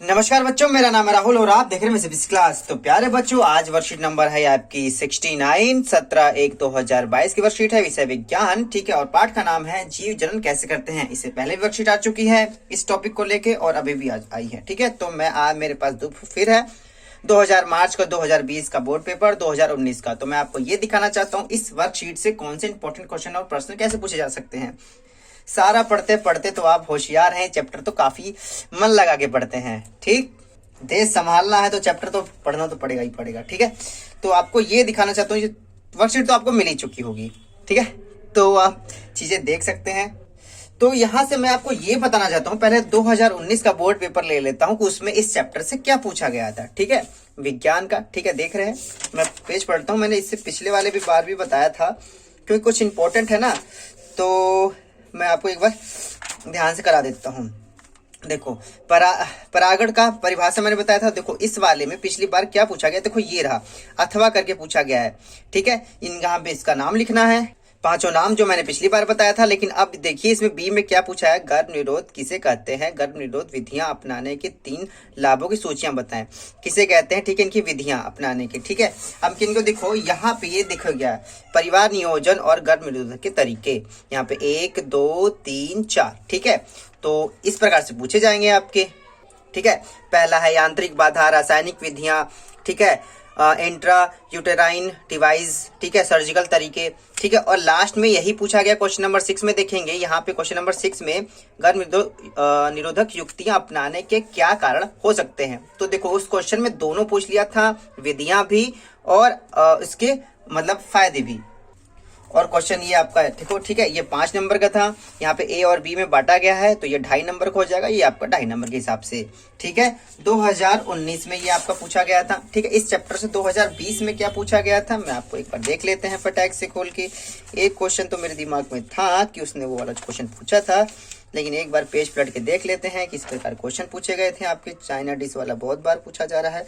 नमस्कार बच्चों, मेरा नाम है राहुल और आप देख रहे हैं फिजिक्स क्लास। तो प्यारे बच्चों, आज वर्कशीट नंबर है आपकी 69 17/1/2022 की वर्कशीट है, विषय विज्ञान। ठीक है, और पाठ का नाम है जीव जनन कैसे करते हैं। इससे पहले भी वर्कशीट आ चुकी है इस टॉपिक को लेके और अभी भी आज आई है। ठीक है, तो मैं आज मेरे पास फिर है 2000 मार्च का 2020 का बोर्ड पेपर 2019 का। तो मैं आपको ये दिखाना चाहता हूँ इस वर्कशीट से कौन से इंपॉर्टेंट क्वेश्चन और प्रश्न कैसे पूछे जा सकते हैं। सारा पढ़ते पढ़ते तो आप होशियार हैं, चैप्टर तो काफी मन लगा के पढ़ते हैं। ठीक, देश संभालना है तो चैप्टर तो पढ़ना तो पड़ेगा ही पड़ेगा। ठीक है, तो आपको ये दिखाना चाहता हूँ, ये वर्कशीट तो आपको मिल ही चुकी होगी। ठीक है, तो आप चीजें देख सकते हैं। तो यहां से मैं आपको ये बताना चाहता हूँ, पहले 2019 का बोर्ड पेपर ले लेता हूँ कि उसमें इस चैप्टर से क्या पूछा गया था। ठीक है, विज्ञान का। ठीक है, देख रहे हैं, मैं पेज पढ़ता हूँ। मैंने इससे पिछले वाले भी बार भी बताया था, क्योंकि कुछ इंपॉर्टेंट है ना, तो मैं आपको एक बार ध्यान से करा देता हूँ। देखो, परागण का परिभाषा मैंने बताया था। देखो, इस वाले में पिछली बार क्या पूछा गया, देखो ये रहा, अथवा करके पूछा गया है। ठीक है, यहाँ पे इसका नाम लिखना है, पांचों नाम जो मैंने पिछली बार बताया था। लेकिन अब देखिए इसमें बी में क्या पूछा है, गर्भ निरोध किसे कहते हैं, गर्भ निरोध विधियां अपनाने के 3 लाभों की सूचियां बताएं। किसे कहते हैं, ठीक है, इनकी विधियां अपनाने की। ठीक है, अब किनको देखो, यहाँ पे ये देखो गया परिवार नियोजन और गर्भ निरोधक के तरीके, यहाँ पे 1 2 3 4। ठीक है, तो इस प्रकार से पूछे जाएंगे आपके। ठीक है, पहला है यांत्रिक बाधा, रासायनिक विधियां। ठीक है, इंट्रा यूटेराइन डिवाइस। ठीक है, सर्जिकल तरीके। ठीक है, और लास्ट में यही पूछा गया क्वेश्चन नंबर 6 में। देखेंगे यहाँ पे क्वेश्चन नंबर 6 में गर्भ निरोधक युक्तियां अपनाने के क्या कारण हो सकते हैं। तो देखो, उस क्वेश्चन में दोनों पूछ लिया था, विधियां भी और इसके मतलब फायदे भी। और क्वेश्चन ये आपका है, देखो, ठीक है, ये 5 नंबर का था, यहाँ पे ए और बी में बांटा गया है, तो ये 2.5 नंबर का हो जाएगा, ये आपका 2.5 नंबर के हिसाब से। ठीक है, 2019 में ये आपका पूछा गया था। ठीक है, इस चैप्टर से 2020 में क्या पूछा गया था, मैं आपको एक बार देख लेते हैं फटाक से खोल के। एक क्वेश्चन तो मेरे दिमाग में था कि उसने वो वाला क्वेश्चन पूछा था, लेकिन एक बार पेज पलट के देख लेते हैं किस प्रकार क्वेश्चन पूछे गए थे आपके। चाइना डिश वाला बहुत बार पूछा जा रहा है।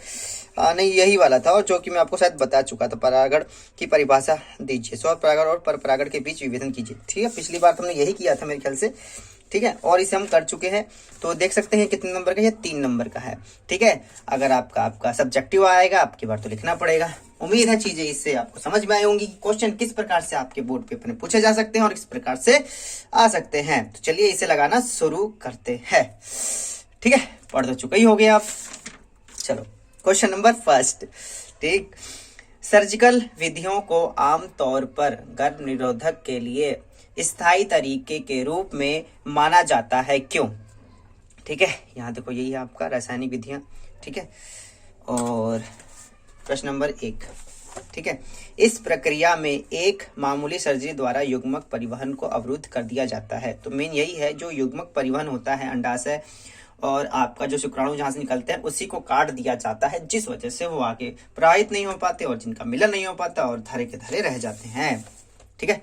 नहीं, यही वाला था, और जो कि मैं आपको शायद बता चुका था। परागण की परिभाषा दीजिए, स्व परागण और पर परागण के बीच विभेदन कीजिए। ठीक है, पिछली बार तो हमने यही किया था मेरे ख्याल से। ठीक है, और इसे हम कर चुके हैं। तो देख सकते हैं कितने नंबर का है, 3 नंबर का है। ठीक है, अगर आपका सब्जेक्टिव आएगा आपकी बार तो लिखना पड़ेगा। उम्मीद है चीजें इससे आपको समझ में आई होंगी कि क्वेश्चन किस प्रकार से आपके बोर्ड पेपर में पूछे जा सकते हैं और किस प्रकार से आ सकते हैं। तो चलिए इसे लगाना शुरू करते हैं। ठीक है, पढ़ तो चुके ही हो गए आप। चलो, क्वेश्चन नंबर फर्स्ट। ठीक, सर्जिकल विधियों को आमतौर पर गर्भ निरोधक के लिए स्थायी तरीके के रूप में माना जाता है, क्यों। ठीक है, यहाँ देखो, यही है आपका रासायनिक विधियां। ठीक है, और प्रश्न नंबर 1। ठीक है, इस प्रक्रिया में एक मामूली सर्जरी द्वारा युग्मक परिवहन को अवरुद्ध कर दिया जाता है। तो मेन यही है, जो युग्मक परिवहन होता है अंडाशय और आपका जो शुक्राणु जहां से निकलते हैं उसी को काट दिया जाता है, जिस वजह से वो आगे प्रवाहित नहीं हो पाते और जिनका मिलन नहीं हो पाता और धरे के धरे रह जाते हैं। ठीक है,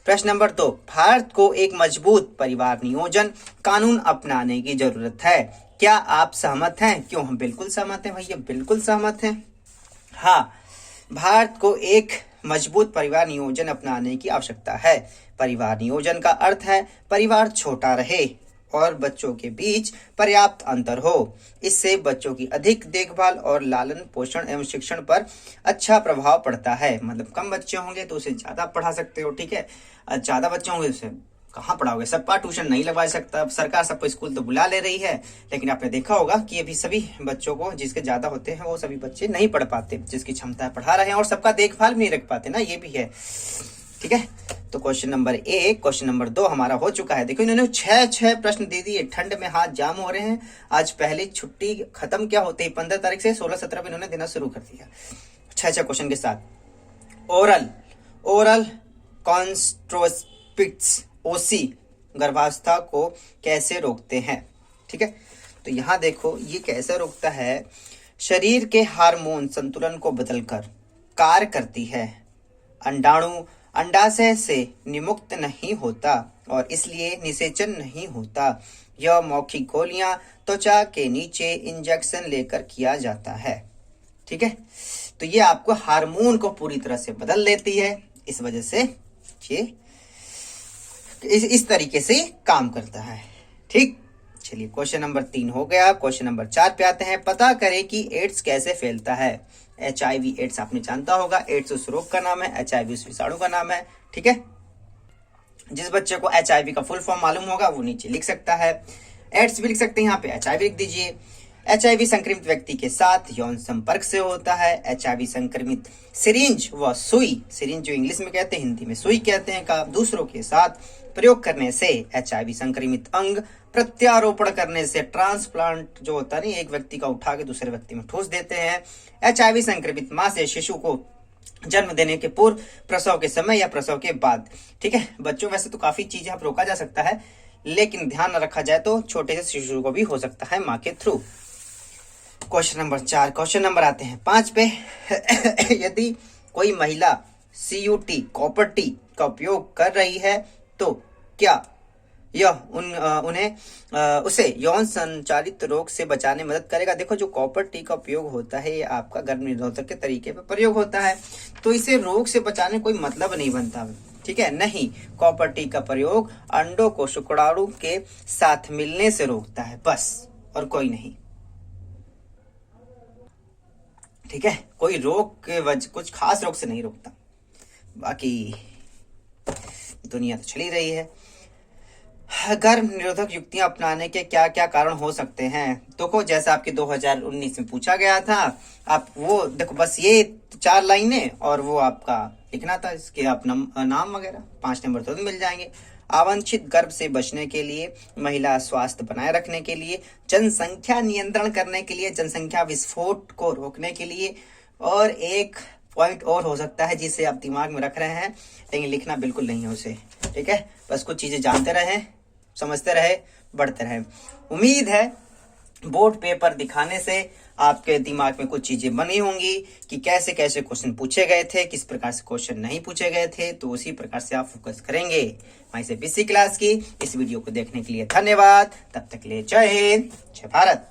प्रश्न नंबर 2, भारत को एक मजबूत परिवार नियोजन कानून अपनाने की जरूरत है। क्या आप सहमत हैं, क्यों। हम बिल्कुल सहमत हैं भैया, बिल्कुल सहमत हैं। हाँ, भारत को एक मजबूत परिवार नियोजन अपनाने की आवश्यकता है। परिवार नियोजन का अर्थ है परिवार छोटा रहे और बच्चों के बीच पर्याप्त अंतर हो। इससे बच्चों की अधिक देखभाल और लालन पोषण एवं शिक्षण पर अच्छा प्रभाव पड़ता है। मतलब कम बच्चे होंगे तो उसे ज्यादा पढ़ा सकते हो। ठीक है, ज्यादा बच्चे होंगे उसे कहाँ पढ़ाओगे, सबका ट्यूशन नहीं लगवा सकता। सरकार सबको स्कूल तो बुला ले रही है, लेकिन आपने देखा होगा कि अभी सभी बच्चों को जिसके ज्यादा होते हैं वो सभी बच्चे नहीं पढ़ पाते, जिसकी क्षमता है पढ़ा रहे हैं और सबका देखभाल भी नहीं रख पाते ना, ये भी है। ठीक है, तो क्वेश्चन नंबर 1, क्वेश्चन नंबर 2 हमारा हो चुका है। देखो, इन्होंने 6 प्रश्न दे दिए। ठंड में हाथ जाम हो रहे हैं। आज पहली छुट्टी खत्म क्या होते ही 15 तारीख से 16-17 में इन्होंने देना शुरू कर दिया। 6 क्वेश्चन के साथ। ओरल कॉन्ट्रासेप्टिव्स ओसी गर्भावस्था को कैसे रोकते हैं। ठीक है, तो यहां देखो ये कैसे रोकता है, शरीर के हार्मोन संतुलन को बदलकर कार्य करती है। अंडाणु अंडाशय से निमुक्त नहीं होता और इसलिए निषेचन नहीं होता। यह मौखिक गोलियां त्वचा के नीचे इंजेक्शन लेकर किया जाता है। ठीक है, तो ये आपको हार्मोन को पूरी तरह से बदल लेती है, इस वजह से ये इस तरीके से काम करता है। ठीक, चलिए क्वेश्चन नंबर 3 हो गया। क्वेश्चन नंबर 4 पे आते हैं। पता करें कि एड्स कैसे फैलता है। HIV एड्स आपने जानता होगा, एड्स उस रोग का नाम है, HIV उस विषाणु का नाम है। ठीक है, जिस बच्चे को HIV का फुल फॉर्म मालूम होगा वो नीचे लिख सकता है, एड्स भी लिख सकते हैं, यहाँ पे HIV लिख दीजिए। HIV संक्रमित व्यक्ति के साथ यौन संपर्क से होता है। HIV संक्रमित सिरिंज व सुई, सिरिंज जो इंग्लिश में कहते हैं हिंदी में सुई कहते हैं, का दूसरों के साथ प्रयोग करने से। HIV संक्रमित अंग प्रत्यारोपण करने से, ट्रांसप्लांट जो होता है नहीं, एक व्यक्ति का उठा के दूसरे व्यक्ति में ठूस देते हैं। HIV संक्रमित मां से शिशु को जन्म देने के पूर्व, प्रसव के समय या प्रसव के बाद। ठीक है बच्चों, वैसे तो काफी चीजें आप रोका जा सकता है, लेकिन ध्यान न रखा जाए तो छोटे से शिशु को भी हो सकता है मां के through. Question number 4। Question number आते हैं 5 पे। यदि कोई महिला CUT कॉपर टी का उपयोग कर रही है तो क्या यह उसे यौन संचालित रोग से बचाने में मदद करेगा। देखो, जो कॉपर टी का उपयोग होता है ये आपका गर्भ निरोधक के तरीके पे प्रयोग होता है, तो इसे रोग से बचाने कोई मतलब नहीं बनता। ठीक है, नहीं, कॉपर टी का प्रयोग अंडों को शुक्राणु के साथ मिलने से रोकता है, बस, और कोई नहीं। ठीक है, कोई रोग के वजह, कुछ खास रोग से नहीं रोकता। बाकी दुनिया तो चली रही है। गर्भ निरोधक युक्तियां अपनाने के क्या क्या कारण हो सकते हैं। देखो, जैसा आपके 2019 में पूछा गया था, आप वो देखो, बस ये 4 लाइनें और वो आपका लिखना था, इसके आप नाम वगैरह 5 नंबर तो मिल जाएंगे। अवांछित गर्भ से बचने के लिए, महिला स्वास्थ्य बनाए रखने के लिए, जनसंख्या नियंत्रण करने के लिए, जनसंख्या विस्फोट को रोकने के लिए, और एक पॉइंट और हो सकता है जिसे आप दिमाग में रख रहे हैं लेकिन लिखना बिल्कुल नहीं है उसे। ठीक है, बस कुछ चीजें जानते रहें, समझते रहे, बढ़ते रहे। उम्मीद है बोर्ड पेपर दिखाने से आपके दिमाग में कुछ चीजें बनी होंगी कि कैसे कैसे क्वेश्चन पूछे गए थे, किस प्रकार से क्वेश्चन नहीं पूछे गए थे, तो उसी प्रकार से आप फोकस करेंगे। वहीं से BC क्लास की इस वीडियो को देखने के लिए धन्यवाद। तब तक के लिए जय हिंद, जय भारत।